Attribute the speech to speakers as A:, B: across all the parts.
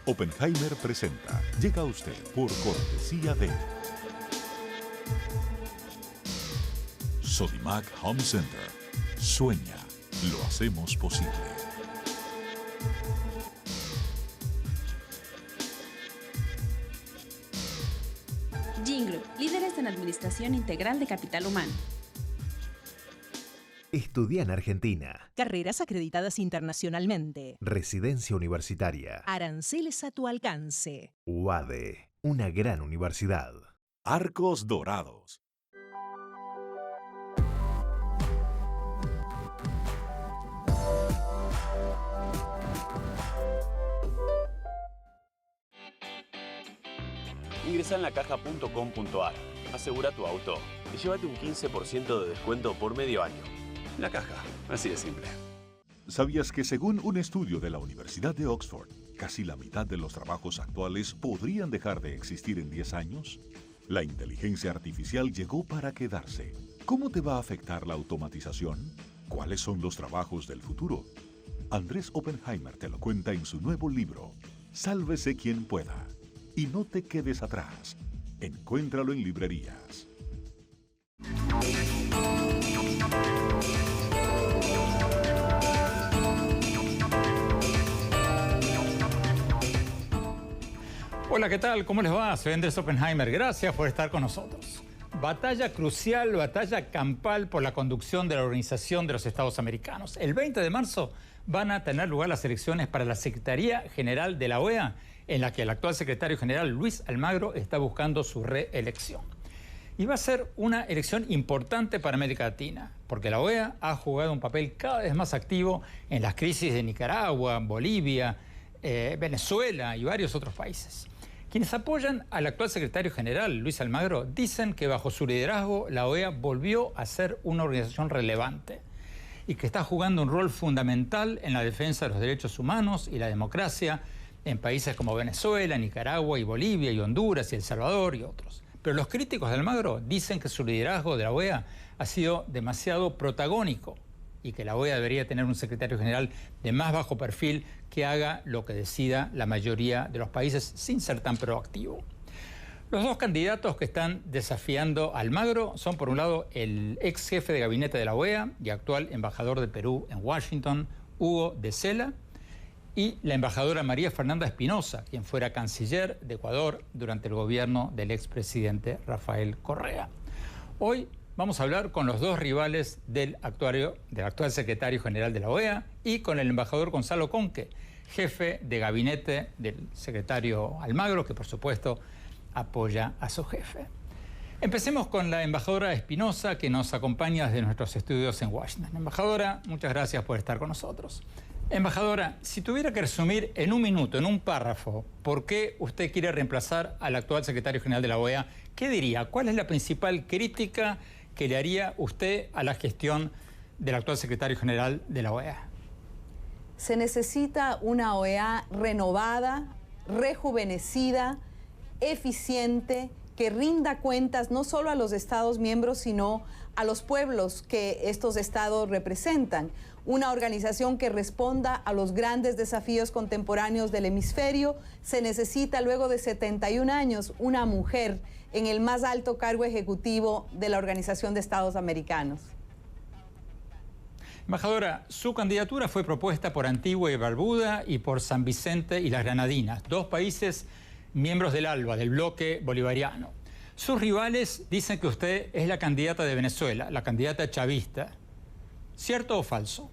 A: Oppenheimer presenta. Llega a usted por cortesía de Sodimac Home Center. Sueña, lo hacemos posible.
B: Gingroup, líderes en administración integral de capital humano.
C: Estudia en Argentina.
D: Carreras acreditadas internacionalmente.
C: Residencia universitaria.
D: Aranceles a tu alcance.
C: UADE, una gran universidad.
A: Arcos Dorados.
E: Ingresa en lacaja.com.ar, asegura tu auto y llévate un 15% de descuento por medio año. La Caja, así de simple.
A: ¿Sabías que según un estudio de la Universidad de Oxford, casi la mitad de los trabajos actuales podrían dejar de existir en 10 años? La inteligencia artificial llegó para quedarse. ¿Cómo te va a afectar la automatización? ¿Cuáles son los trabajos del futuro? Andrés Oppenheimer te lo cuenta en su nuevo libro, Sálvese quien pueda. Y no te quedes atrás. Encuéntralo en librerías.
F: Hola, ¿qué tal? ¿Cómo les va? Soy Andrés Oppenheimer. Gracias por estar con nosotros. Batalla crucial, batalla campal por la conducción de la Organización de los Estados Americanos. El 20 de marzo van a tener lugar las elecciones para la Secretaría General de la OEA, en la que el actual secretario general Luis Almagro está buscando su reelección. Y va a ser una elección importante para América Latina, porque la OEA ha jugado un papel cada vez más activo en las crisis de Nicaragua, Bolivia, Venezuela y varios otros países. Quienes apoyan al actual secretario general, Luis Almagro, dicen que bajo su liderazgo la OEA volvió a ser una organización relevante y que está jugando un rol fundamental en la defensa de los derechos humanos y la democracia en países como Venezuela, Nicaragua y Bolivia y Honduras y El Salvador y otros. Pero los críticos de Almagro dicen que su liderazgo de la OEA ha sido demasiado protagónico y que la OEA debería tener un secretario general de más bajo perfil que haga lo que decida la mayoría de los países sin ser tan proactivo. Los dos candidatos que están desafiando a Almagro son, por un lado, el ex jefe de gabinete de la OEA y actual embajador de Perú en Washington, Hugo de Sela, y la embajadora María Fernanda Espinosa, quien fuera canciller de Ecuador durante el gobierno del expresidente Rafael Correa. Hoy vamos a hablar con los dos rivales del actual secretario general de la OEA y con el embajador Gonzalo Conque, jefe de gabinete del secretario Almagro, que por supuesto apoya a su jefe. Empecemos con la embajadora Espinosa, que nos acompaña desde nuestros estudios en Washington. Embajadora, muchas gracias por estar con nosotros. Embajadora, si tuviera que resumir en un minuto, en un párrafo, por qué usted quiere reemplazar al actual secretario general de la OEA, ¿qué diría? ¿Cuál es la principal crítica que le haría usted a la gestión del actual secretario general de la OEA?
G: Se necesita una OEA renovada, rejuvenecida, eficiente, que rinda cuentas no solo a los Estados miembros, sino a los pueblos que estos Estados representan. Una organización que responda a los grandes desafíos contemporáneos del hemisferio. Se necesita, luego de 71 años, una mujer en el más alto cargo ejecutivo de la Organización de Estados Americanos.
F: Embajadora, su candidatura fue propuesta por Antigua y Barbuda y por San Vicente y las Granadinas, dos países miembros del ALBA, del bloque bolivariano. Sus rivales dicen que usted es la candidata de Venezuela, la candidata chavista. ¿Cierto o falso?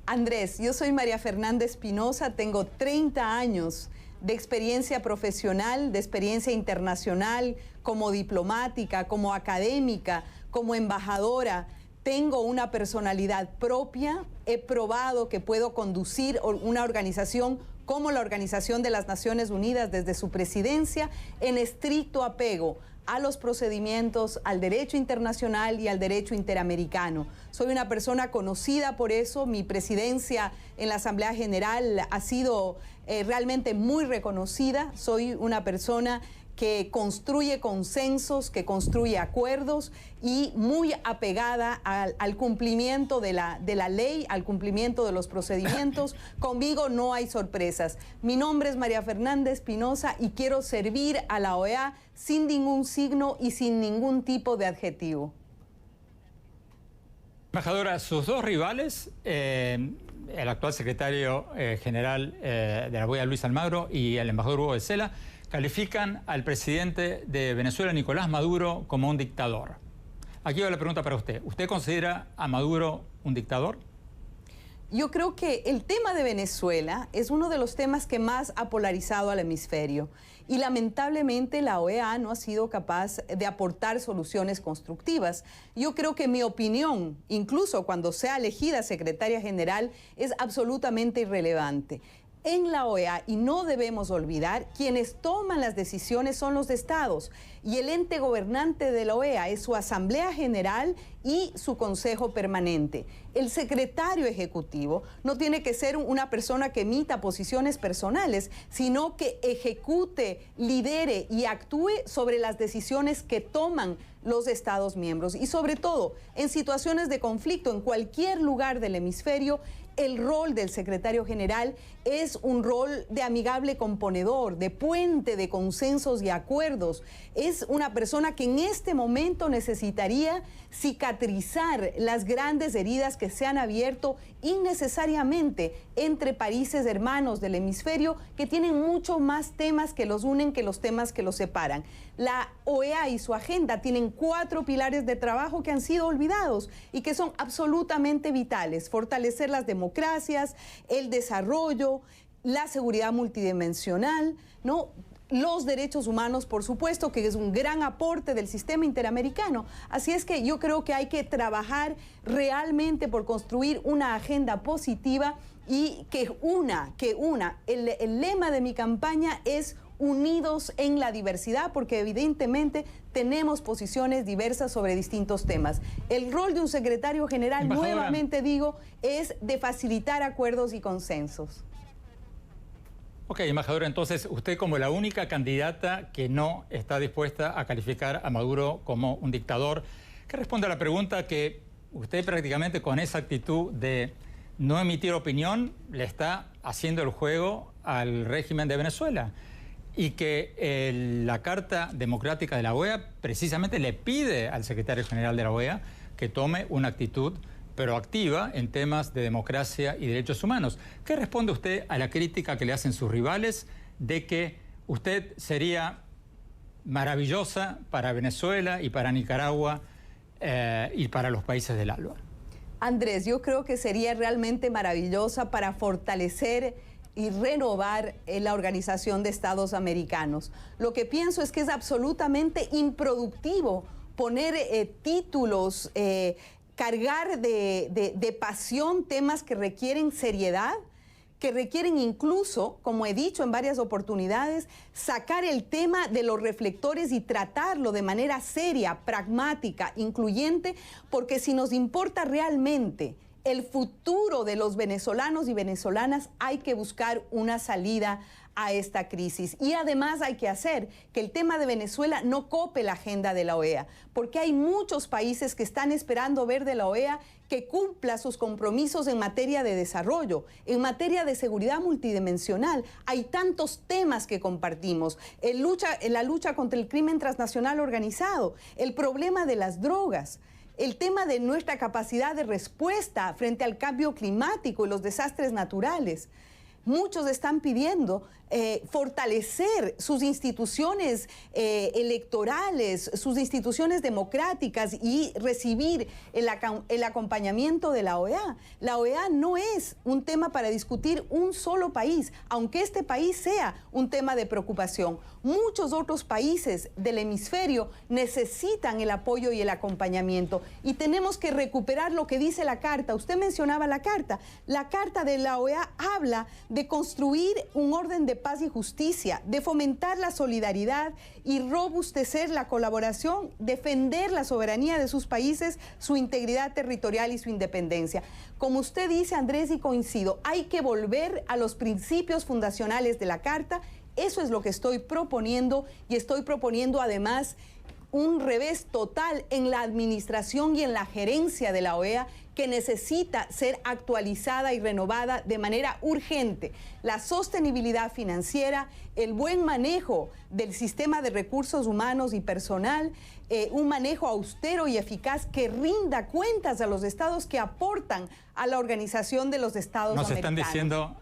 G: Andrés, yo soy María Fernanda Espinosa, tengo 30 años de experiencia profesional, de experiencia internacional, como diplomática, como académica, como embajadora. Tengo una personalidad propia, he probado que puedo conducir una organización como la Organización de las Naciones Unidas desde su presidencia en estricto apego a los procedimientos, al derecho internacional y al derecho interamericano. Soy una persona conocida por eso. Mi presidencia en la Asamblea General ha sido realmente muy reconocida. Soy una persona que construye consensos, que construye acuerdos y muy apegada al cumplimiento de la ley, al cumplimiento de los procedimientos. Conmigo no hay sorpresas. Mi nombre es María Fernanda Espinosa y quiero servir a la OEA sin ningún signo y sin ningún tipo de adjetivo.
F: Embajadora, sus dos rivales, el actual secretario general de la OEA, Luis Almagro, y el embajador Hugo Becela, califican al presidente de Venezuela, Nicolás Maduro, como un dictador. Aquí va la pregunta para usted. ¿Usted considera a Maduro un dictador?
G: Yo creo que el tema de Venezuela es uno de los temas que más ha polarizado al hemisferio y lamentablemente la OEA no ha sido capaz de aportar soluciones constructivas. Yo creo que mi opinión, incluso cuando sea elegida secretaria general, es absolutamente irrelevante. En la OEA, y no debemos olvidar, quienes toman las decisiones son los estados y el ente gobernante de la OEA es su Asamblea General y su Consejo Permanente. El secretario ejecutivo no tiene que ser una persona que emita posiciones personales, sino que ejecute, lidere y actúe sobre las decisiones que toman los Estados miembros. Y sobre todo, en situaciones de conflicto en cualquier lugar del hemisferio, el rol del secretario general es un rol de amigable componedor, de puente de consensos y acuerdos. Es una persona que en este momento necesitaría cicatrizar las grandes heridas que se han abierto innecesariamente entre países hermanos del hemisferio que tienen mucho más temas que los unen que los temas que los separan. La OEA y su agenda tienen 4 pilares de trabajo que han sido olvidados y que son absolutamente vitales: fortalecer las democracias, el desarrollo, la seguridad multidimensional, ¿no? Los derechos humanos, por supuesto, que es un gran aporte del sistema interamericano. Así es que yo creo que hay que trabajar realmente por construir una agenda positiva y que una. El lema de mi campaña es unidos en la diversidad, porque evidentemente tenemos posiciones diversas sobre distintos temas. El rol de un secretario general,
F: embajadora,
G: nuevamente digo, es de facilitar acuerdos y consensos.
F: Ok, embajadora, entonces usted como la única candidata que no está dispuesta a calificar a Maduro como un dictador, ¿qué responde a la pregunta que usted prácticamente con esa actitud de no emitir opinión le está haciendo el juego al régimen de Venezuela? Y que la Carta Democrática de la OEA precisamente le pide al secretario general de la OEA que tome una actitud proactiva en temas de democracia y derechos humanos. ¿Qué responde usted a la crítica que le hacen sus rivales de que usted sería maravillosa para Venezuela y para Nicaragua y para los países del ALBA?
G: Andrés, yo creo que sería realmente maravillosa para fortalecer y renovar la Organización de Estados Americanos. Lo que pienso es que es absolutamente improductivo poner títulos, cargar de pasión temas que requieren seriedad, que requieren incluso, como he dicho en varias oportunidades, sacar el tema de los reflectores y tratarlo de manera seria, pragmática, incluyente, porque si nos importa realmente el futuro de los venezolanos y venezolanas, hay que buscar una salida a esta crisis. Y además hay que hacer que el tema de Venezuela no cope la agenda de la OEA, porque hay muchos países que están esperando ver de la OEA que cumpla sus compromisos en materia de desarrollo, en materia de seguridad multidimensional. Hay tantos temas que compartimos: la lucha contra el crimen transnacional organizado, el problema de las drogas, el tema de nuestra capacidad de respuesta frente al cambio climático y los desastres naturales. Muchos están pidiendo fortalecer sus instituciones electorales, sus instituciones democráticas y recibir el acompañamiento de la OEA. La OEA no es un tema para discutir un solo país, aunque este país sea un tema de preocupación. Muchos otros países del hemisferio necesitan el apoyo y el acompañamiento y tenemos que recuperar lo que dice la Carta. Usted mencionaba la Carta. La Carta de la OEA habla de construir un orden de paz y justicia, de fomentar la solidaridad y robustecer la colaboración, defender la soberanía de sus países, su integridad territorial y su independencia. Como usted dice, Andrés, y coincido, hay que volver a los principios fundacionales de la Carta Eso es lo que estoy proponiendo, y estoy proponiendo además un revés total en la administración y en la gerencia de la OEA, que necesita ser actualizada y renovada de manera urgente. La sostenibilidad financiera, el buen manejo del sistema de recursos humanos y personal, un manejo austero y eficaz que rinda cuentas a los estados que aportan a la Organización de los Estados Americanos.
F: Nos están diciendo,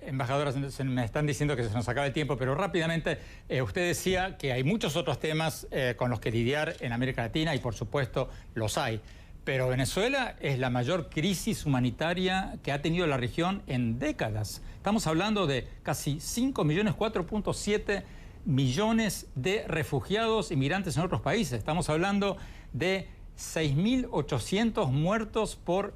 F: embajadora, me están diciendo que se nos acaba el tiempo, pero rápidamente, usted decía que hay muchos otros temas con los que lidiar en América Latina, y por supuesto los hay. Pero Venezuela es la mayor crisis humanitaria que ha tenido la región en décadas. Estamos hablando de casi 5 millones, 4.7 millones de refugiados y migrantes en otros países. Estamos hablando de 6.800 muertos por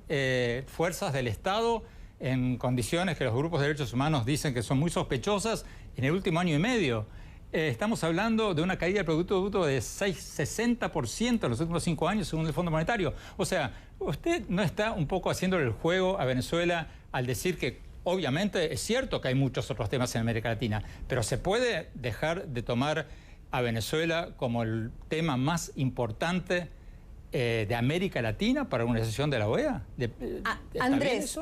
F: fuerzas del Estado en condiciones que los grupos de derechos humanos dicen que son muy sospechosas en el último año y medio. Estamos hablando de una caída del Producto Bruto de 60% en los últimos 5 años, según el Fondo Monetario. O sea, ¿usted no está un poco haciéndole el juego a Venezuela al decir que obviamente es cierto que hay muchos otros temas en América Latina, pero se puede dejar de tomar a Venezuela como el tema más importante de América Latina para una sesión de la OEA?
G: Andrés,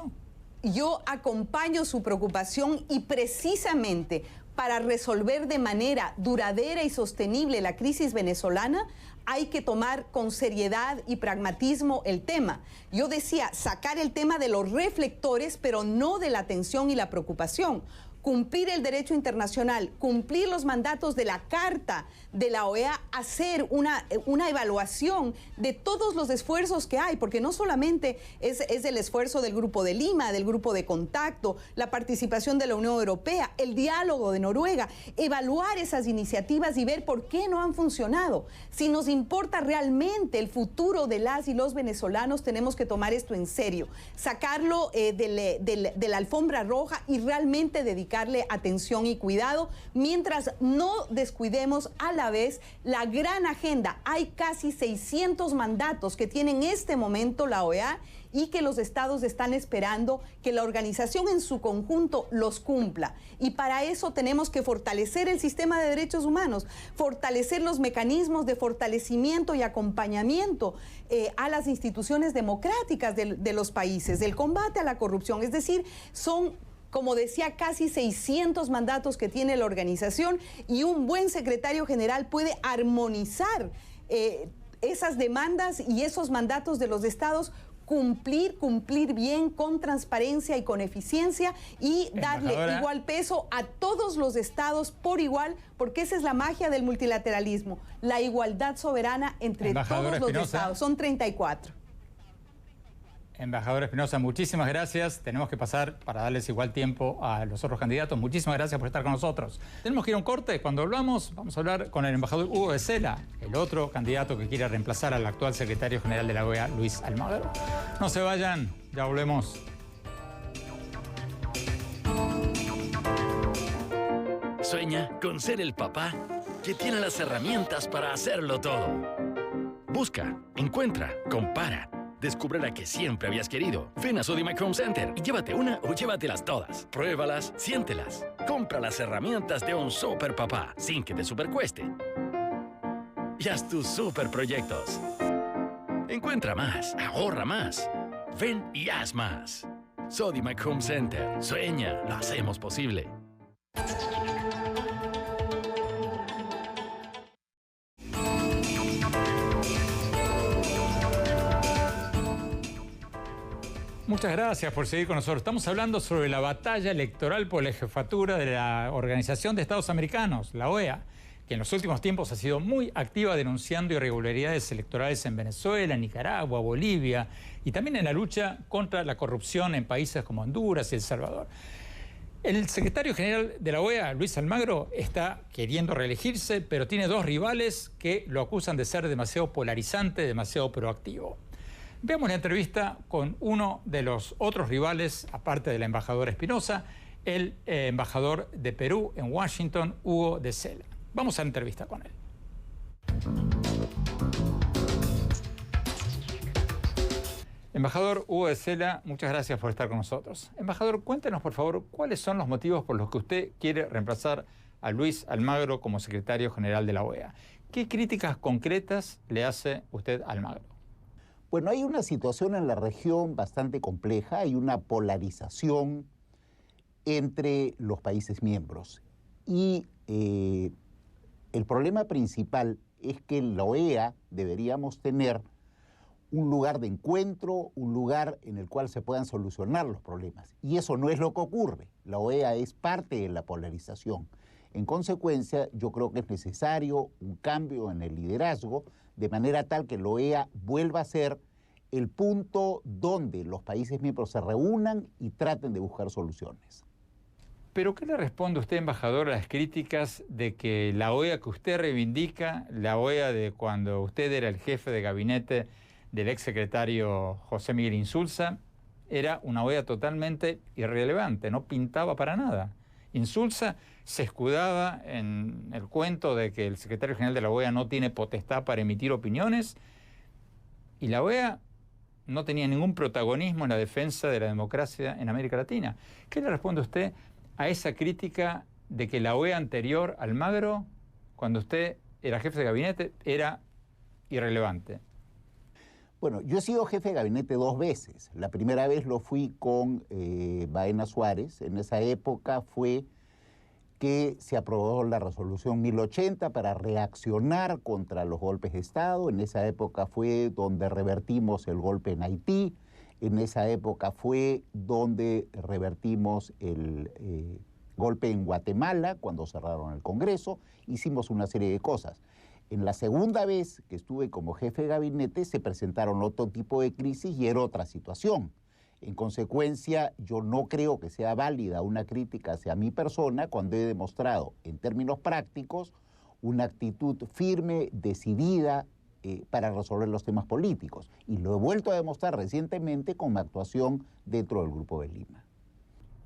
G: yo acompaño su preocupación, y precisamente para resolver de manera duradera y sostenible la crisis venezolana, hay que tomar con seriedad y pragmatismo el tema. Yo decía, sacar el tema de los reflectores, pero no de la atención y la preocupación. Cumplir el derecho internacional, cumplir los mandatos de la Carta de la OEA, hacer una evaluación de todos los esfuerzos que hay, porque no solamente es el esfuerzo del Grupo de Lima, del Grupo de Contacto, la participación de la Unión Europea, el diálogo de Noruega, evaluar esas iniciativas y ver por qué no han funcionado. Si nos importa realmente el futuro de las y los venezolanos, tenemos que tomar esto en serio, sacarlo de la alfombra roja y realmente dedicarle atención y cuidado, mientras no descuidemos a la vez la gran agenda. Hay casi 600 mandatos que tiene en este momento la OEA y que los estados están esperando que la organización en su conjunto los cumpla. Y para eso tenemos que fortalecer el sistema de derechos humanos, fortalecer los mecanismos de fortalecimiento y acompañamiento a las instituciones democráticas de los países, del combate a la corrupción. Es decir, son, como decía, casi 600 mandatos que tiene la organización, y un buen secretario general puede armonizar esas demandas y esos mandatos de los estados, cumplir bien, con transparencia y con eficiencia, y darle igual peso a todos los estados por igual, porque esa es la magia del multilateralismo, la igualdad soberana entre todos los estados. Son 34.
F: Embajador Espinosa, muchísimas gracias. Tenemos que pasar para darles igual tiempo a los otros candidatos. Muchísimas gracias por estar con nosotros. Tenemos que ir a un corte. Cuando volvamos, vamos a hablar con el embajador Hugo de Sela, el otro candidato que quiere reemplazar al actual secretario general de la OEA, Luis Almagro. No se vayan, ya volvemos.
H: Sueña con ser el papá que tiene las herramientas para hacerlo todo. Busca, encuentra, compara. Descubre la que siempre habías querido. Ven a Sodimac Home Center y llévate una o llévatelas todas. Pruébalas, siéntelas. Compra las herramientas de un super papá sin que te supercueste. Y haz tus super proyectos. Encuentra más, ahorra más. Ven y haz más. Sodimac Home Center. Sueña, lo hacemos posible.
F: Muchas gracias por seguir con nosotros. Estamos hablando sobre la batalla electoral por la jefatura de la Organización de Estados Americanos, la OEA, que en los últimos tiempos ha sido muy activa denunciando irregularidades electorales en Venezuela, Nicaragua, Bolivia, y también en la lucha contra la corrupción en países como Honduras y El Salvador. El secretario general de la OEA, Luis Almagro, está queriendo reelegirse, pero tiene dos rivales que lo acusan de ser demasiado polarizante, demasiado proactivo. Veamos la entrevista con uno de los otros rivales, aparte del embajador Espinosa, el embajador de Perú en Washington, Hugo de Sela. Vamos a la entrevista con él. Embajador Hugo de Sela, muchas gracias por estar con nosotros. Embajador, cuéntenos por favor cuáles son los motivos por los que usted quiere reemplazar a Luis Almagro como secretario general de la OEA. ¿Qué críticas concretas le hace usted a Almagro?
I: Bueno, hay una situación en la región bastante compleja, hay una polarización entre los países miembros. Y el problema principal es que en la OEA deberíamos tener un lugar de encuentro, un lugar en el cual se puedan solucionar los problemas. Y eso no es lo que ocurre. La OEA es parte de la polarización. En consecuencia, yo creo que es necesario un cambio en el liderazgo, de manera tal que la OEA vuelva a ser el punto donde los países miembros se reúnan y traten de buscar soluciones.
F: ¿Pero qué le responde usted, embajador, a las críticas de que la OEA que usted reivindica, la OEA de cuando usted era el jefe de gabinete del exsecretario José Miguel Insulza, era una OEA totalmente irrelevante, no pintaba para nada? Insulza se escudaba en el cuento de que el secretario general de la OEA no tiene potestad para emitir opiniones, y la OEA no tenía ningún protagonismo en la defensa de la democracia en América Latina. ¿Qué le responde usted a esa crítica de que la OEA anterior, Almagro, cuando usted era jefe de gabinete, era irrelevante?
I: Bueno, yo he sido jefe de gabinete 2 veces. La primera vez lo fui con Baena Suárez. En esa época fue que se aprobó la resolución 1080 para reaccionar contra los golpes de Estado. En esa época fue donde revertimos el golpe en Haití. En esa época fue donde revertimos el golpe en Guatemala, cuando cerraron el Congreso. Hicimos una serie de cosas. En la segunda vez que estuve como jefe de gabinete se presentaron otro tipo de crisis y era otra situación. En consecuencia, yo no creo que sea válida una crítica hacia mi persona cuando he demostrado, en términos prácticos, una actitud firme, decidida para resolver los temas políticos. Y lo he vuelto a demostrar recientemente con mi actuación dentro del Grupo de Lima.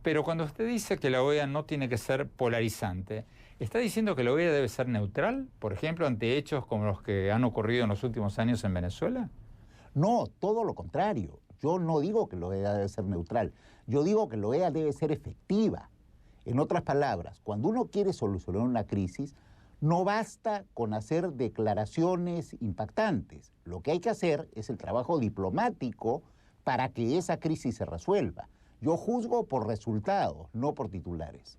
F: Pero cuando usted dice que la OEA no tiene que ser polarizante, ¿está diciendo que la OEA debe ser neutral, por ejemplo, ante hechos como los que han ocurrido en los últimos años en Venezuela?
I: No, todo lo contrario. Yo no digo que la OEA debe ser neutral. Yo digo que la OEA debe ser efectiva. En otras palabras, cuando uno quiere solucionar una crisis, no basta con hacer declaraciones impactantes. Lo que hay que hacer es el trabajo diplomático para que esa crisis se resuelva. Yo juzgo por resultados, no por titulares.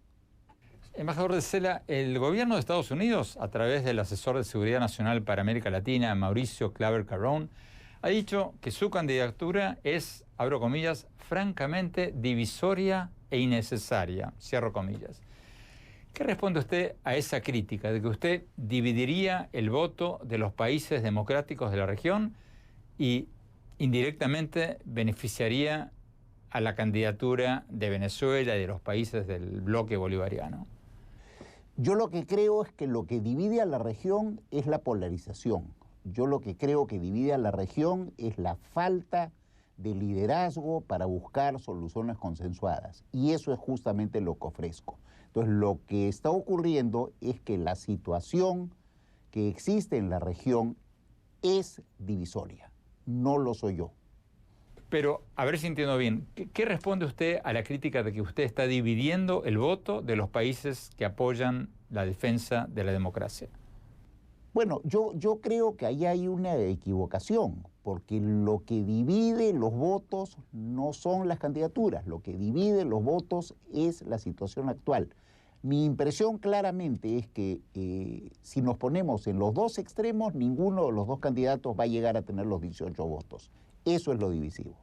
F: Embajador de Sela, el gobierno de Estados Unidos, a través del asesor de Seguridad Nacional para América Latina, Mauricio Claver-Carrón, ha dicho que su candidatura es, abro comillas, francamente divisoria e innecesaria, cierro comillas. ¿Qué responde usted a esa crítica de que usted dividiría el voto de los países democráticos de la región y indirectamente beneficiaría a la candidatura de Venezuela y de los países del bloque bolivariano?
I: Yo lo que creo es que lo que divide a la región es la polarización. Yo lo que creo que divide a la región es la falta de liderazgo para buscar soluciones consensuadas. Y eso es justamente lo que ofrezco. Entonces, lo que está ocurriendo es que la situación que existe en la región es divisoria. No lo soy yo.
F: Pero, a ver si entiendo bien, ¿qué responde usted a la crítica de que usted está dividiendo el voto de los países que apoyan la defensa de la democracia?
I: Bueno, yo creo que ahí hay una equivocación, porque lo que divide los votos no son las candidaturas, lo que divide los votos es la situación actual. Mi impresión claramente es que si nos ponemos en los dos extremos, ninguno de los dos candidatos va a llegar a tener los 18 votos. Eso es lo divisivo.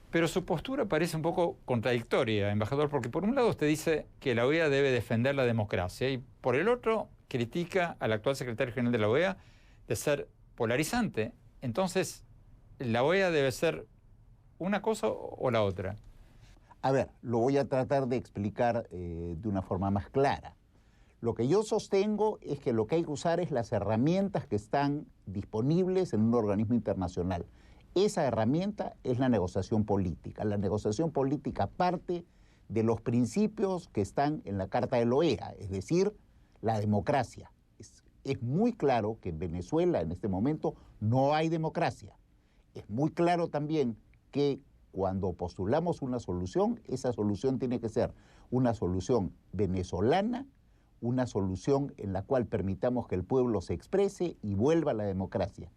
F: Pero su postura parece un poco contradictoria, embajador, porque por un lado usted dice que la OEA debe defender la democracia y por el otro critica al actual secretario general de la OEA de ser polarizante. Entonces, ¿la OEA debe ser una cosa o la otra?
I: A ver, lo voy a tratar de explicar de una forma más clara. Lo que yo sostengo es que lo que hay que usar es las herramientas que están disponibles en un organismo internacional. Esa herramienta es la negociación política. La negociación política parte de los principios que están en la Carta de la OEA, es decir, la democracia. Es muy claro que en Venezuela en este momento no hay democracia. Es muy claro también que cuando postulamos una solución, esa solución tiene que ser una solución venezolana, una solución en la cual permitamos que el pueblo se exprese y vuelva a la democracia.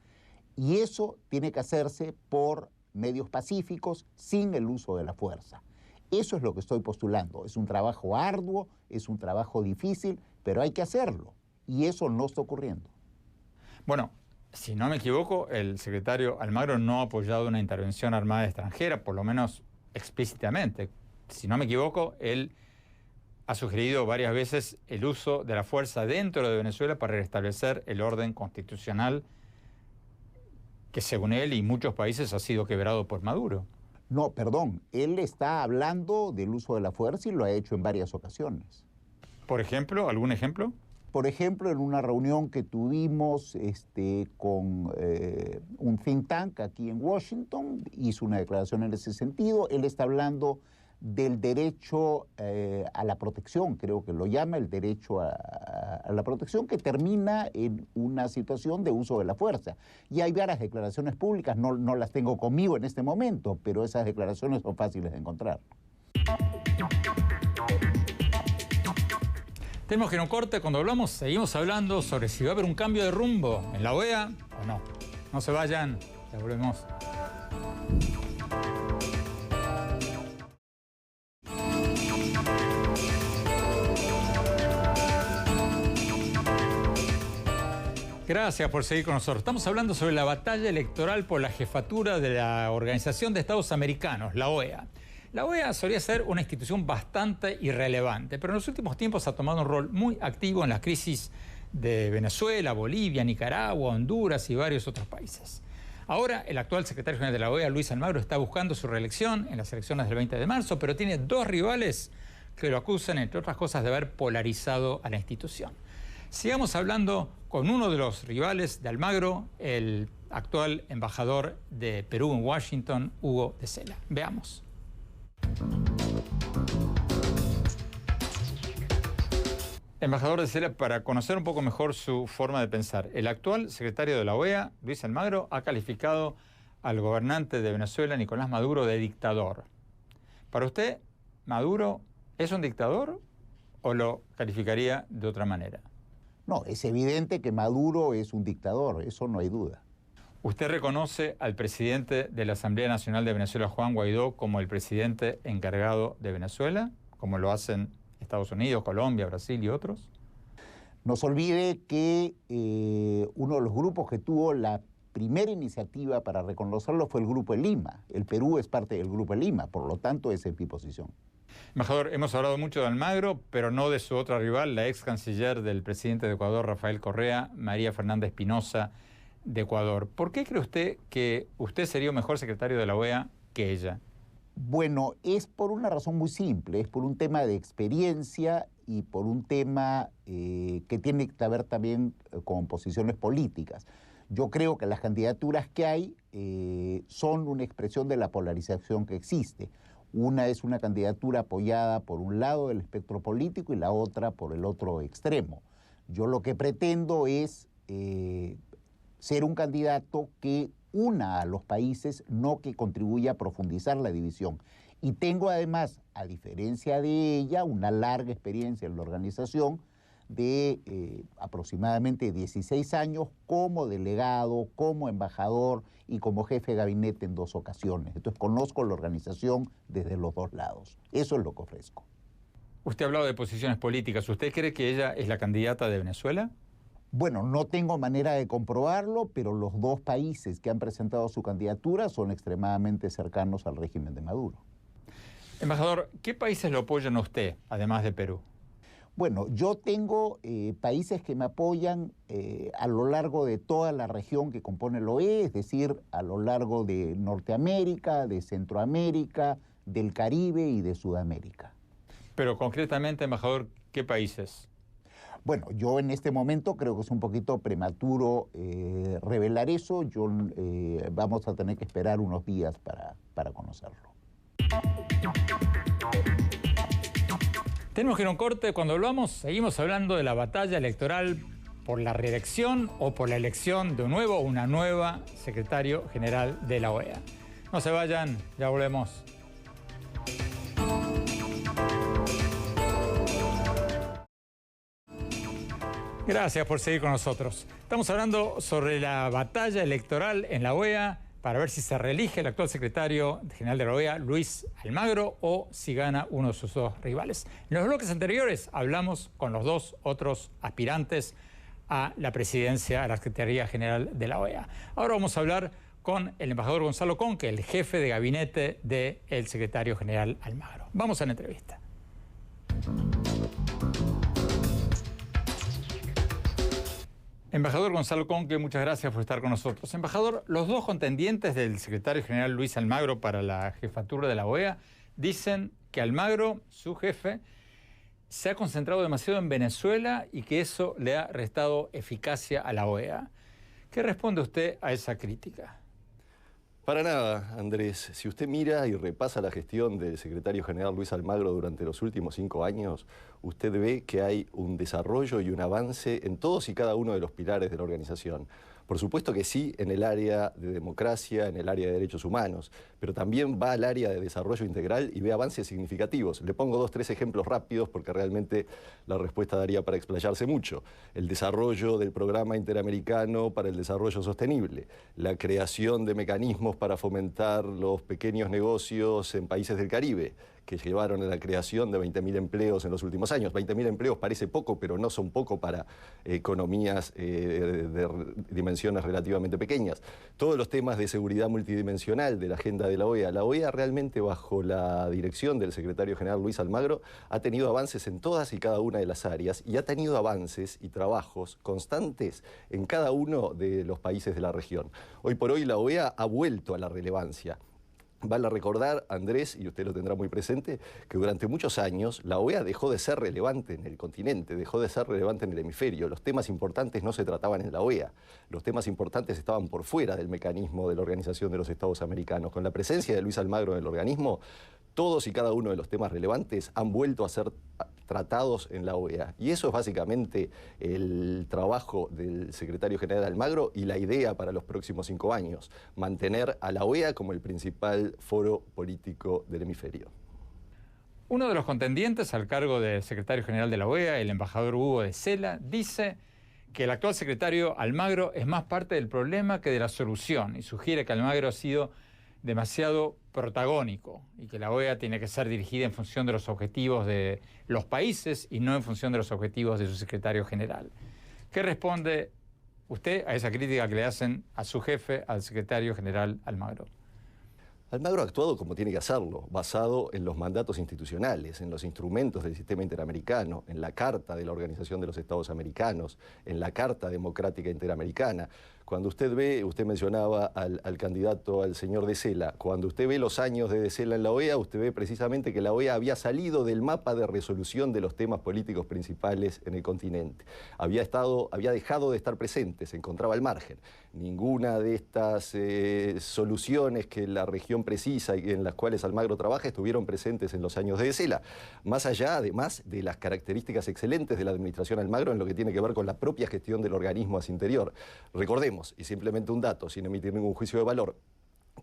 I: Y eso tiene que hacerse por medios pacíficos, sin el uso de la fuerza. Eso es lo que estoy postulando. Es un trabajo arduo, es un trabajo difícil, pero hay que hacerlo. Y eso no está ocurriendo.
F: Bueno, si no me equivoco, el secretario Almagro no ha apoyado una intervención armada extranjera, por lo menos explícitamente. Si no me equivoco, él ha sugerido varias veces el uso de la fuerza dentro de Venezuela para restablecer el orden constitucional que, según él y muchos países, ha sido quebrado por Maduro.
I: No, perdón, él está hablando del uso de la fuerza y lo ha hecho en varias ocasiones.
F: Por ejemplo, ¿algún ejemplo?
I: Por ejemplo, en una reunión que tuvimos con un think tank aquí en Washington, hizo una declaración en ese sentido. Él está hablando del derecho a la protección, creo que lo llama el derecho a la protección, que termina en una situación de uso de la fuerza. Y hay varias declaraciones públicas, no las tengo conmigo en este momento, pero esas declaraciones son fáciles de encontrar.
F: Tenemos que ir a un corte. Cuando hablamos, seguimos hablando sobre si va a haber un cambio de rumbo en la OEA o no. No se vayan, ya volvemos. Gracias por seguir con nosotros. Estamos hablando sobre la batalla electoral por la jefatura de la Organización de Estados Americanos, la OEA. La OEA solía ser una institución bastante irrelevante, pero en los últimos tiempos ha tomado un rol muy activo en las crisis de Venezuela, Bolivia, Nicaragua, Honduras y varios otros países. Ahora, el actual secretario general de la OEA, Luis Almagro, está buscando su reelección en las elecciones del 20 de marzo, pero tiene dos rivales que lo acusan, entre otras cosas, de haber polarizado a la institución. Sigamos hablando con uno de los rivales de Almagro, el actual embajador de Perú en Washington, Hugo de Sela. Veamos. Embajador de Sela, para conocer un poco mejor su forma de pensar, el actual secretario de la OEA, Luis Almagro, ha calificado al gobernante de Venezuela, Nicolás Maduro, de dictador. ¿Para usted, Maduro es un dictador o lo calificaría de otra manera?
I: No, es evidente que Maduro es un dictador, eso no hay duda.
F: ¿Usted reconoce al presidente de la Asamblea Nacional de Venezuela, Juan Guaidó, como el presidente encargado de Venezuela, como lo hacen Estados Unidos, Colombia, Brasil y otros?
I: No se olvide que uno de los grupos que tuvo la primera iniciativa para reconocerlo fue el Grupo de Lima. El Perú es parte del Grupo de Lima, por lo tanto esa es mi posición.
F: Embajador, hemos hablado mucho de Almagro, pero no de su otra rival, la ex canciller del presidente de Ecuador, Rafael Correa, María Fernanda Espinosa, de Ecuador. ¿Por qué cree usted que usted sería un mejor secretario de la OEA que ella?
I: Bueno, es por una razón muy simple, es por un tema de experiencia y por un tema que tiene que ver también con posiciones políticas. Yo creo que las candidaturas que hay son una expresión de la polarización que existe. Una es una candidatura apoyada por un lado del espectro político y la otra por el otro extremo. Yo lo que pretendo es ser un candidato que una a los países, no que contribuya a profundizar la división. Y tengo además, a diferencia de ella, una larga experiencia en la organización de aproximadamente 16 años como delegado, como embajador y como jefe de gabinete en 2 ocasiones. Entonces conozco la organización desde los 2 lados. Eso es lo que ofrezco.
F: Usted ha hablado de posiciones políticas. ¿Usted cree que ella es la candidata de Venezuela?
I: Bueno, no tengo manera de comprobarlo, pero los 2 países que han presentado su candidatura son extremadamente cercanos al régimen de Maduro.
F: Embajador, ¿qué países lo apoyan a usted, además de Perú?
I: Bueno, yo tengo países que me apoyan a lo largo de toda la región que compone el OE, es decir, a lo largo de Norteamérica, de Centroamérica, del Caribe y de Sudamérica.
F: Pero concretamente, embajador, ¿qué países?
I: Bueno, yo en este momento creo que es un poquito prematuro revelar eso. Vamos a tener que esperar unos días para conocerlo.
F: Tenemos que ir a un corte. Cuando hablamos, seguimos hablando de la batalla electoral por la reelección o por la elección de un nuevo o una nueva secretario general de la OEA. No se vayan, ya volvemos. Gracias por seguir con nosotros. Estamos hablando sobre la batalla electoral en la OEA para ver si se reelige el actual secretario general de la OEA, Luis Almagro, o si gana uno de sus dos rivales. En los bloques anteriores hablamos con los dos otros aspirantes a la presidencia, a la Secretaría General de la OEA. Ahora vamos a hablar con el embajador Gonzalo Conque, el jefe de gabinete del secretario general Almagro. Vamos a la entrevista. Embajador Gonzalo Conque, muchas gracias por estar con nosotros. Embajador, los dos contendientes del secretario general Luis Almagro para la jefatura de la OEA dicen que Almagro, su jefe, se ha concentrado demasiado en Venezuela y que eso le ha restado eficacia a la OEA. ¿Qué responde usted a esa crítica?
J: Para nada, Andrés. Si usted mira y repasa la gestión del secretario general Luis Almagro durante los últimos 5 años, usted ve que hay un desarrollo y un avance en todos y cada uno de los pilares de la organización. Por supuesto que sí, en el área de democracia, en el área de derechos humanos, pero también va al área de desarrollo integral y ve avances significativos. Le pongo 2 o 3 ejemplos rápidos porque realmente la respuesta daría para explayarse mucho. El desarrollo del Programa Interamericano para el Desarrollo Sostenible, la creación de mecanismos para fomentar los pequeños negocios en países del Caribe, que llevaron a la creación de 20.000 empleos en los últimos años. 20.000 empleos parece poco, pero no son poco para economías de dimensiones relativamente pequeñas. Todos los temas de seguridad multidimensional de la agenda de la OEA. La OEA realmente, bajo la dirección del secretario general Luis Almagro, ha tenido avances en todas y cada una de las áreas y ha tenido avances y trabajos constantes en cada uno de los países de la región. Hoy por hoy la OEA ha vuelto a la relevancia. Vale recordar, Andrés, y usted lo tendrá muy presente, que durante muchos años la OEA dejó de ser relevante en el continente, dejó de ser relevante en el hemisferio. Los temas importantes no se trataban en la OEA. Los temas importantes estaban por fuera del mecanismo de la Organización de los Estados Americanos. Con la presencia de Luis Almagro en el organismo, todos y cada uno de los temas relevantes han vuelto a ser tratados en la OEA. Y eso es básicamente el trabajo del secretario general Almagro y la idea para los próximos 5 años, mantener a la OEA como el principal foro político del hemisferio.
F: Uno de los contendientes al cargo de secretario general de la OEA, el embajador Hugo de Sela, dice que el actual secretario Almagro es más parte del problema que de la solución y sugiere que Almagro ha sido demasiado protagónico y que la OEA tiene que ser dirigida en función de los objetivos de los países y no en función de los objetivos de su secretario general. ¿Qué responde usted a esa crítica que le hacen a su jefe, al secretario general Almagro?
J: Almagro ha actuado como tiene que hacerlo, basado en los mandatos institucionales, en los instrumentos del sistema interamericano, en la Carta de la Organización de los Estados Americanos, en la Carta Democrática Interamericana. Cuando usted ve, usted mencionaba al candidato, al señor de Sela, cuando usted ve los años de Sela en la OEA, usted ve precisamente que la OEA había salido del mapa de resolución de los temas políticos principales en el continente. Había dejado de estar presente, se encontraba al margen. Ninguna de estas soluciones que la región precisa y en las cuales Almagro trabaja estuvieron presentes en los años de Sela. Más allá, además, de las características excelentes de la administración Almagro en lo que tiene que ver con la propia gestión del organismo hacia interior. Recordemos, y simplemente un dato, sin emitir ningún juicio de valor,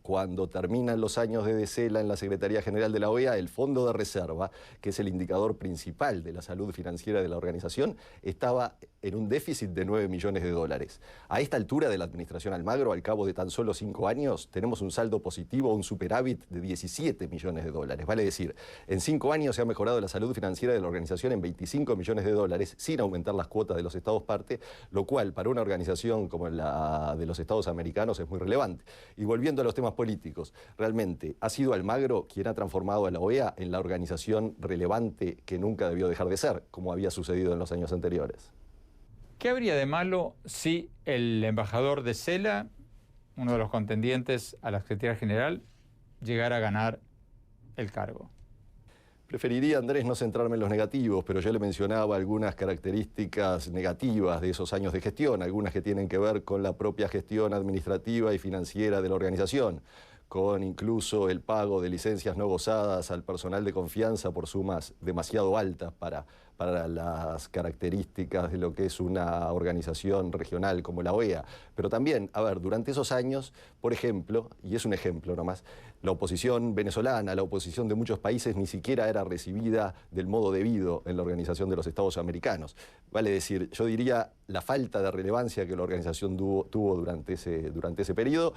J: cuando terminan los años de Sela en la Secretaría General de la OEA, el Fondo de Reserva, que es el indicador principal de la salud financiera de la organización, estaba en un déficit de 9 millones de dólares. A esta altura de la administración Almagro, al cabo de tan solo 5 años, tenemos un saldo positivo, un superávit de 17 millones de dólares. Vale decir, en 5 años se ha mejorado la salud financiera de la organización en 25 millones de dólares, sin aumentar las cuotas de los Estados parte, lo cual para una organización como la de los Estados americanos es muy relevante. Y volviendo a los temas políticos, realmente ha sido Almagro quien ha transformado a la OEA en la organización relevante que nunca debió dejar de ser, como había sucedido en los años anteriores.
F: ¿Qué habría de malo si el embajador de Sela, uno de los contendientes a la Secretaría General, llegara a ganar el cargo?
J: Preferiría, Andrés, no centrarme en los negativos, pero yo le mencionaba algunas características negativas de esos años de gestión, algunas que tienen que ver con la propia gestión administrativa y financiera de la organización, con incluso el pago de licencias no gozadas al personal de confianza por sumas demasiado altas para las características de lo que es una organización regional como la OEA. Pero también, a ver, durante esos años, por ejemplo, y es un ejemplo nomás, la oposición venezolana, la oposición de muchos países ni siquiera era recibida del modo debido en la Organización de los Estados Americanos. Vale decir, yo diría la falta de relevancia que la organización tuvo durante ese periodo.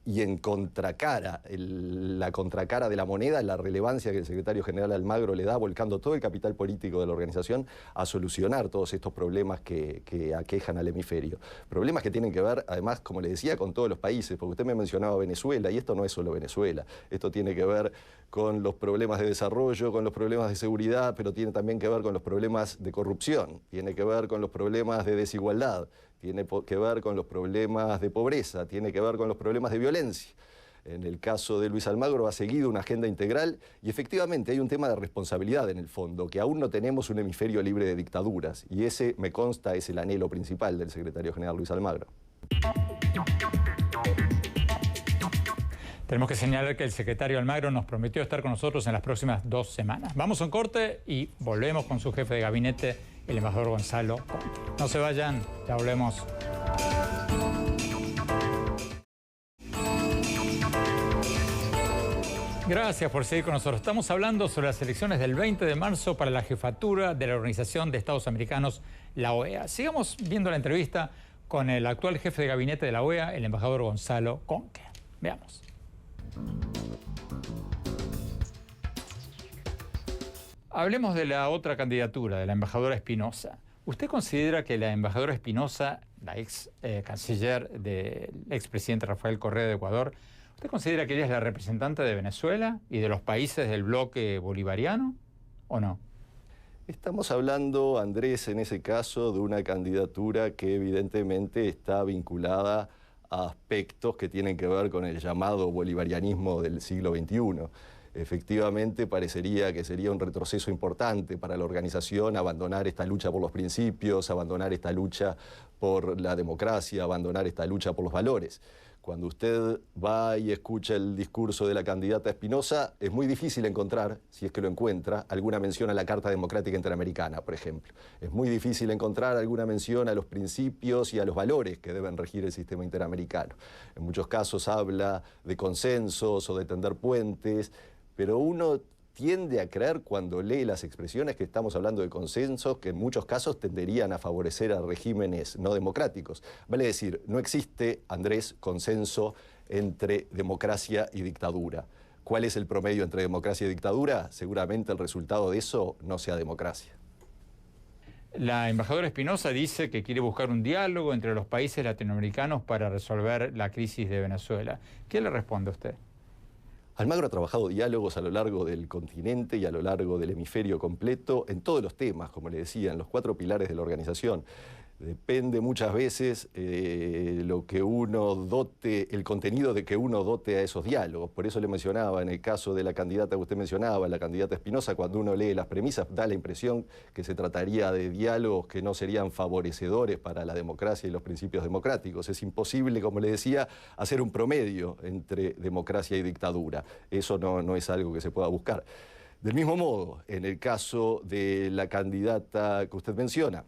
J: Y en contracara, la contracara de la moneda, la relevancia que el secretario general Almagro le da, volcando todo el capital político de la organización a solucionar todos estos problemas que aquejan al hemisferio. Problemas que tienen que ver, además, como le decía, con todos los países, porque usted me mencionaba Venezuela, y esto no es solo Venezuela, esto tiene que ver con los problemas de desarrollo, con los problemas de seguridad, pero tiene también que ver con los problemas de corrupción, tiene que ver con los problemas de desigualdad, tiene que ver con los problemas de pobreza, tiene que ver con los problemas de violencia. En el caso de Luis Almagro ha seguido una agenda integral y efectivamente hay un tema de responsabilidad en el fondo, que aún no tenemos un hemisferio libre de dictaduras, y ese, me consta, es el anhelo principal del secretario general Luis Almagro.
F: Tenemos que señalar que el secretario Almagro nos prometió estar con nosotros en las próximas 2 semanas. Vamos a un corte y volvemos con su jefe de gabinete, el embajador Gonzalo Conque. No se vayan, ya volvemos. Gracias por seguir con nosotros. Estamos hablando sobre las elecciones del 20 de marzo para la jefatura de la Organización de Estados Americanos, la OEA. Sigamos viendo la entrevista con el actual jefe de gabinete de la OEA, el embajador Gonzalo Conque. Veamos. Hablemos de la otra candidatura, de la embajadora Espinosa. ¿Usted considera que la embajadora Espinosa, la ex canciller del expresidente Rafael Correa de Ecuador, ¿usted considera que ella es la representante de Venezuela y de los países del bloque bolivariano o no?
J: Estamos hablando, Andrés, en ese caso, de una candidatura que evidentemente está vinculada a aspectos que tienen que ver con el llamado bolivarianismo del siglo XXI. Efectivamente, parecería que sería un retroceso importante para la organización abandonar esta lucha por los principios, abandonar esta lucha por la democracia, abandonar esta lucha por los valores. Cuando usted va y escucha el discurso de la candidata Espinosa, es muy difícil encontrar, si es que lo encuentra, alguna mención a la Carta Democrática Interamericana, por ejemplo. Es muy difícil encontrar alguna mención a los principios y a los valores que deben regir el sistema interamericano. En muchos casos habla de consensos o de tender puentes, pero uno tiende a creer cuando lee las expresiones que estamos hablando de consensos que en muchos casos tenderían a favorecer a regímenes no democráticos. Vale decir, no existe, Andrés, consenso entre democracia y dictadura. ¿Cuál es el promedio entre democracia y dictadura? Seguramente el resultado de eso no sea democracia.
F: La embajadora Espinosa dice que quiere buscar un diálogo entre los países latinoamericanos para resolver la crisis de Venezuela. ¿Qué le responde a usted?
J: Almagro ha trabajado diálogos a lo largo del continente y a lo largo del hemisferio completo en todos los temas, como le decía, en los 4 pilares de la organización. Depende muchas veces lo que uno dote, el contenido de que uno dote a esos diálogos. Por eso le mencionaba, en el caso de la candidata que usted mencionaba, la candidata Espinosa, cuando uno lee las premisas da la impresión que se trataría de diálogos que no serían favorecedores para la democracia y los principios democráticos. Es imposible, como le decía, hacer un promedio entre democracia y dictadura. Eso no es algo que se pueda buscar. Del mismo modo, en el caso de la candidata que usted menciona,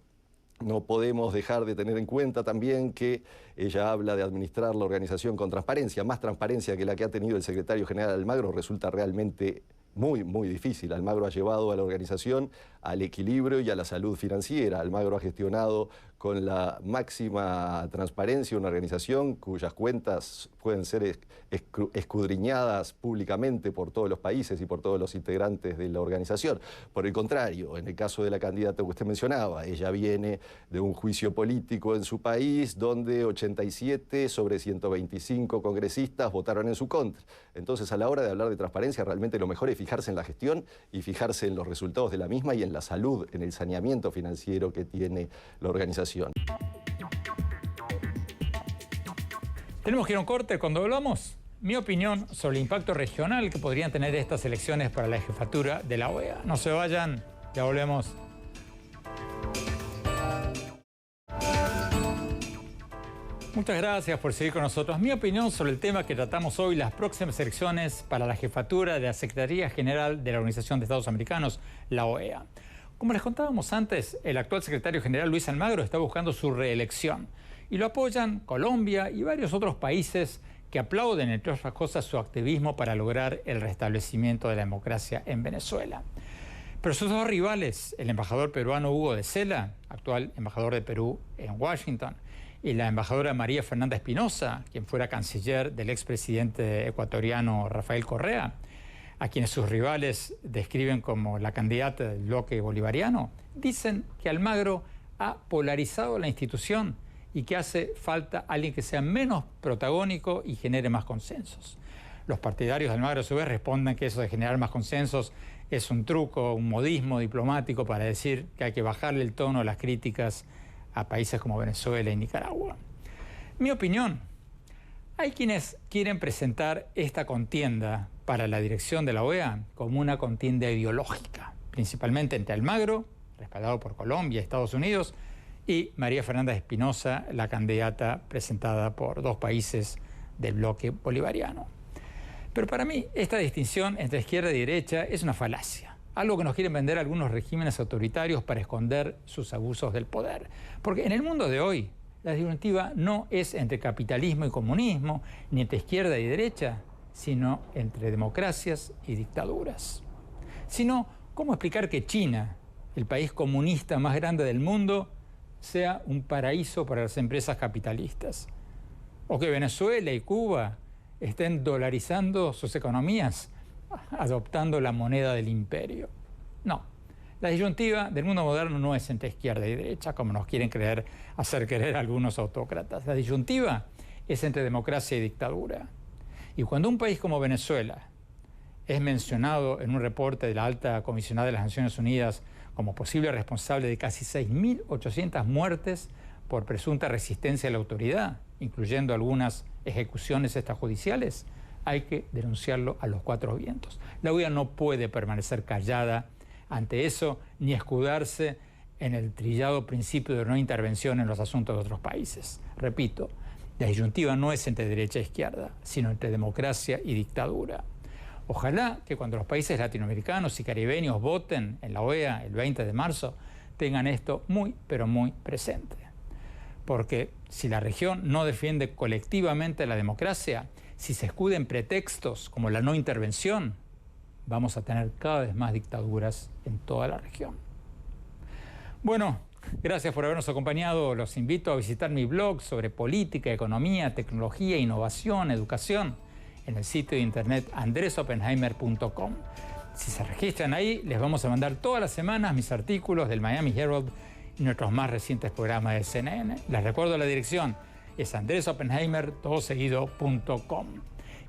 J: no podemos dejar de tener en cuenta también que ella habla de administrar la organización con transparencia. Más transparencia que la que ha tenido el secretario general Almagro resulta realmente muy difícil. Almagro ha llevado a la organización al equilibrio y a la salud financiera. Almagro ha gestionado con la máxima transparencia una organización cuyas cuentas pueden ser escudriñadas públicamente por todos los países y por todos los integrantes de la organización. Por el contrario, en el caso de la candidata que usted mencionaba, ella viene de un juicio político en su país donde 87 sobre 125 congresistas votaron en su contra. Entonces, a la hora de hablar de transparencia, realmente lo mejor es fijarse en la gestión y fijarse en los resultados de la misma y en la salud, en el saneamiento financiero que tiene la organización.
F: Tenemos que ir a un corte. Cuando hablamos, mi opinión sobre el impacto regional que podrían tener estas elecciones para la jefatura de la OEA. No se vayan, ya volvemos. Muchas gracias por seguir con nosotros. Mi opinión sobre el tema que tratamos hoy, las próximas elecciones para la jefatura de la Secretaría General de la Organización de Estados Americanos, la OEA. Como les contábamos antes, el actual secretario general Luis Almagro está buscando su reelección y lo apoyan Colombia y varios otros países que aplauden, entre otras cosas, su activismo para lograr el restablecimiento de la democracia en Venezuela. Pero sus dos rivales, el embajador peruano Hugo de Sela, actual embajador de Perú en Washington, y la embajadora María Fernanda Espinosa, quien fuera canciller del expresidente ecuatoriano Rafael Correa, a quienes sus rivales describen como la candidata del bloque bolivariano, dicen que Almagro ha polarizado la institución y que hace falta alguien que sea menos protagónico y genere más consensos. Los partidarios de Almagro a su vez responden que eso de generar más consensos es un truco, un modismo diplomático para decir que hay que bajarle el tono a las críticas a países como Venezuela y Nicaragua. Mi opinión, hay quienes quieren presentar esta contienda para la dirección de la OEA como una contienda ideológica, principalmente entre Almagro, respaldado por Colombia y Estados Unidos, y María Fernanda Espinosa, la candidata presentada por dos países del bloque bolivariano. Pero para mí, esta distinción entre izquierda y derecha es una falacia. Algo que nos quieren vender algunos regímenes autoritarios para esconder sus abusos del poder. Porque en el mundo de hoy, la disyuntiva no es entre capitalismo y comunismo, ni entre izquierda y derecha, sino entre democracias y dictaduras. Sino, ¿cómo explicar que China, el país comunista más grande del mundo, sea un paraíso para las empresas capitalistas? O que Venezuela y Cuba estén dolarizando sus economías, adoptando la moneda del imperio. No, la disyuntiva del mundo moderno no es entre izquierda y derecha, como nos quieren hacer creer algunos autócratas. La disyuntiva es entre democracia y dictadura. Y cuando un país como Venezuela es mencionado en un reporte de la alta comisionada de las Naciones Unidas como posible responsable de casi 6.800 muertes por presunta resistencia a la autoridad, incluyendo algunas ejecuciones extrajudiciales, hay que denunciarlo a los cuatro vientos. La OEA no puede permanecer callada ante eso ni escudarse en el trillado principio de no intervención en los asuntos de otros países. Repito, la disyuntiva no es entre derecha e izquierda, sino entre democracia y dictadura. Ojalá que cuando los países latinoamericanos y caribeños voten en la OEA el 20 de marzo, tengan esto muy, pero muy presente. Porque si la región no defiende colectivamente la democracia, si se escude en pretextos como la no intervención, vamos a tener cada vez más dictaduras en toda la región. Bueno, gracias por habernos acompañado. Los invito a visitar mi blog sobre política, economía, tecnología, innovación, educación en el sitio de internet andresopenheimer.com. Si se registran ahí, les vamos a mandar todas las semanas mis artículos del Miami Herald y nuestros más recientes programas de CNN. Les recuerdo la dirección, es andresopenheimer.com.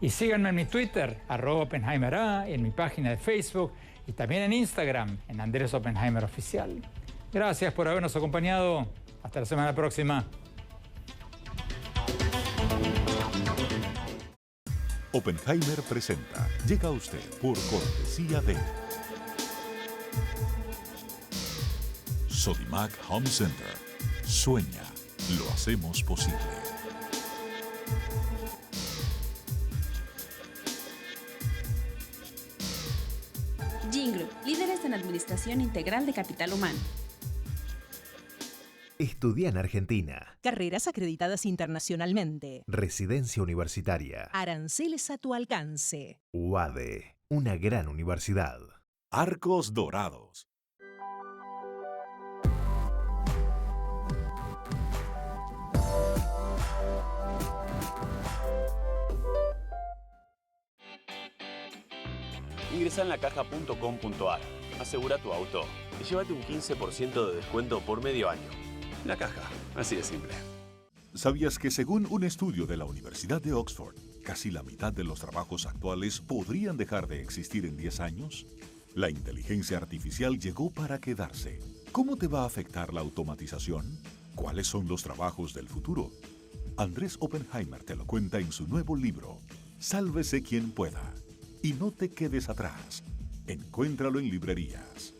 F: Y síganme en mi Twitter, @OpenheimerA, en mi página de Facebook y también en Instagram, en Andrés Oppenheimer Oficial. Gracias por habernos acompañado. Hasta la semana próxima.
A: Oppenheimer presenta. Llega a usted por cortesía de Sodimac Home Center. Sueña, lo hacemos posible.
B: Gingroup, líderes en administración integral de capital humano.
C: Estudia en Argentina.
D: Carreras acreditadas internacionalmente.
C: Residencia universitaria.
D: Aranceles a tu alcance.
C: UADE, una gran universidad.
A: Arcos Dorados.
E: Ingresa en lacaja.com.ar, asegura tu auto y llévate un 15% de descuento por medio año. La Caja, así de simple.
A: ¿Sabías que según un estudio de la Universidad de Oxford, casi la mitad de los trabajos actuales podrían dejar de existir en 10 años? La inteligencia artificial llegó para quedarse. ¿Cómo te va a afectar la automatización? ¿Cuáles son los trabajos del futuro? Andrés Oppenheimer te lo cuenta en su nuevo libro, Sálvese quien pueda. Y no te quedes atrás. Encuéntralo en librerías.